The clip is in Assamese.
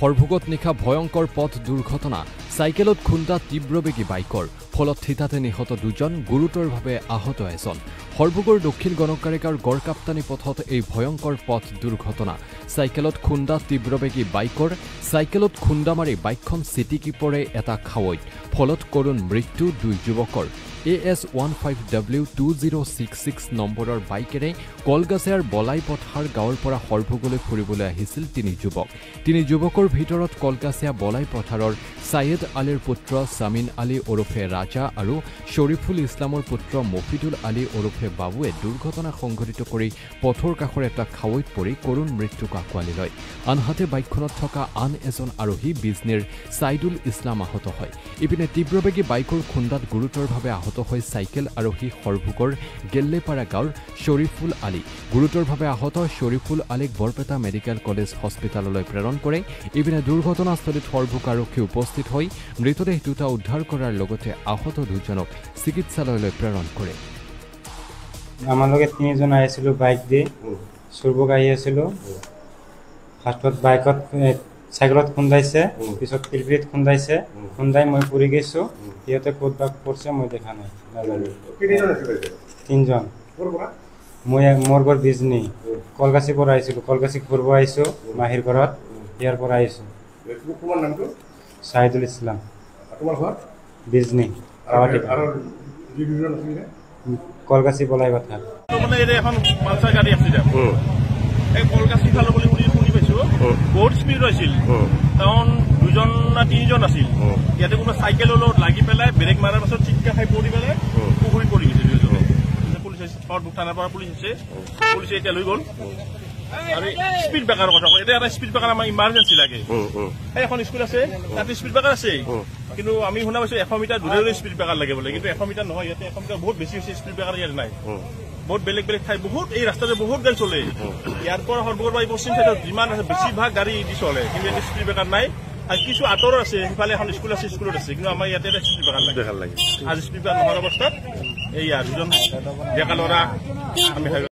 হৰভোগত নিশা ভয়ংকৰ পথ দুৰ্ঘটনা সাইকেলত খুন্দা তীব্ৰবেগী বাইকৰ ফলত থিতাতে নিহত দুজন গুৰুতৰভাৱে আহত এজন হৰভোগৰ দক্ষিণ গণকাৰিকাৰ গড়কাপ্তানি পথত এই ভয়ংকৰ পথ দুৰ্ঘটনা সাইকেলত খুন্দা তীব্ৰবেগী বাইকৰ সাইকেলত খুন্দা মাৰি বাইকখন চিটিকি পৰে এটা খাৱৈত ফলত কৰুণ মৃত্যু দুই যুৱকৰ AS15W2066 নম্বৰৰ বাইকেৰে কলগাছিয়াৰ বলাইপথাৰ গাঁৱৰ পৰা হৰভোগলৈ ফুৰিবলৈ আহিছিল তিনি যুৱকৰ ভিতৰত কলগাছিয়া বলাইপথাৰৰ সাইয়েদ আলীৰ পুত্ৰ সামিন আলী ওৰফে ৰাজা আৰু শৰীফুল ইছলামৰ পুত্ৰ মফিদুল আলী ওৰফে বাবুৱে দুৰ্ঘটনা সংঘটিত কৰি পথৰ কাষৰ এটা খাৱৈত পৰি কৰুণ মৃত্যুক আঁকোৱালি লয় আনহাতে বাইকখনত থকা আন এজন আৰোহী বিজনীৰ সাইদুল ইছলাম আহত হয় ইপিনে তীব্ৰবেগী বাইকৰ খুন্দাত গুৰুতৰভাৱে আহত হয় সাইকেল আৰোহী হৰভোগৰ গেল্লেপাৰা গাঁৱৰ শৰীফুল আলী গুৰুতৰভাৱে আহত শৰীফুল আলীক বৰপেটা মেডিকেল কলেজ হস্পিটাললৈ প্ৰেৰণ কৰে ইপিনে দুৰ্ঘটনাস্থলীত হৰভোগ আৰক্ষী উপস্থিত হৈ মৃতদেহ দুটা উদ্ধাৰ কৰাৰ লগতে আহত দুজনক চিকিৎসালয়লৈ প্ৰেৰণ কৰে আমাৰ লগে তিনিজন আহিছিল বাইক দি সুৰবক আহি আছিল ফাৰ্ষ্টত বাইকত সাইকেলত খুন্দাইছে পিছত পিলপিলিত খুন্দাইছে খুন্দাই মই পৰি গৈছো ইহঁতে ক'ত বা পড়ছে মই দেখা নাই তিনিজন মই মোৰ ঘৰ বিজনী কলগাছি পৰা আহিছিলোঁ কলগাছি ফুৰিব আহিছোঁ মাহীৰ ঘৰত ইয়াৰ পৰা আহিছোঁ সাইদুল ইছলাম বিজনী কলগাছি বলাই কথা এখন পালচাৰ গাড়ী এক্সিডেণ্ট এই কলগাছি ফালে বুলি শুনি পাইছোঁ বহুত স্পীড আছিল কাৰণ দুজন না তিনিজন আছিল ইয়াতে কোনো চাইকেলৰ লগত লাগি পেলাই ব্ৰেক মাৰাৰ পাছত চিটকা খাই পৰি পেলাই পুখুৰীত পৰি গৈছে দুজনে পুলিচে হৰভোগ থানাৰ পৰা পুলিচে এতিয়া লৈ গ'ল আৰু স্পীড ব্ৰেকাৰৰ কথা কয় এতিয়া এটা স্পীড ব্ৰেকাৰ আমাৰ ইমাৰ্জেঞ্চি লাগে এখন স্কুল আছে তাতে স্পীড ব্ৰেকাৰ আছে কিন্তু আমি শুনা পাইছোঁ 100 মিটাৰ দূৰলৈ স্পীড ব্ৰেকাৰ লাগে বোলে কিন্তু 100 মিটাৰ নহয় ইয়াতে 100 মিটাৰ বহুত বেছি হৈছে স্পীড ব্ৰেকাৰ ইয়াত নাই বহুত বেলেগ ঠাই বহুত এই ৰাস্তাতে বহুত গাড়ী চলে ইয়াৰ পৰা হৰভোগৰ পৰা পশ্চিম চাইডত যিমান আছে বেছিভাগ গাড়ী দি চলে কিন্তু ইয়াতে স্পীড ব্ৰেকাৰ নাই আৰু কিছু আঁতৰৰ আছে সিফালে এখন স্কুল আছে স্কুলত আছে কিন্তু আমাৰ ইয়াতে স্পীড ব্ৰেকাৰ লাগে আজি স্পীড ব্ৰেকাৰ নোহোৱাৰ অৱস্থাত এইয়া দুজন ডেকা ল'ৰা আমি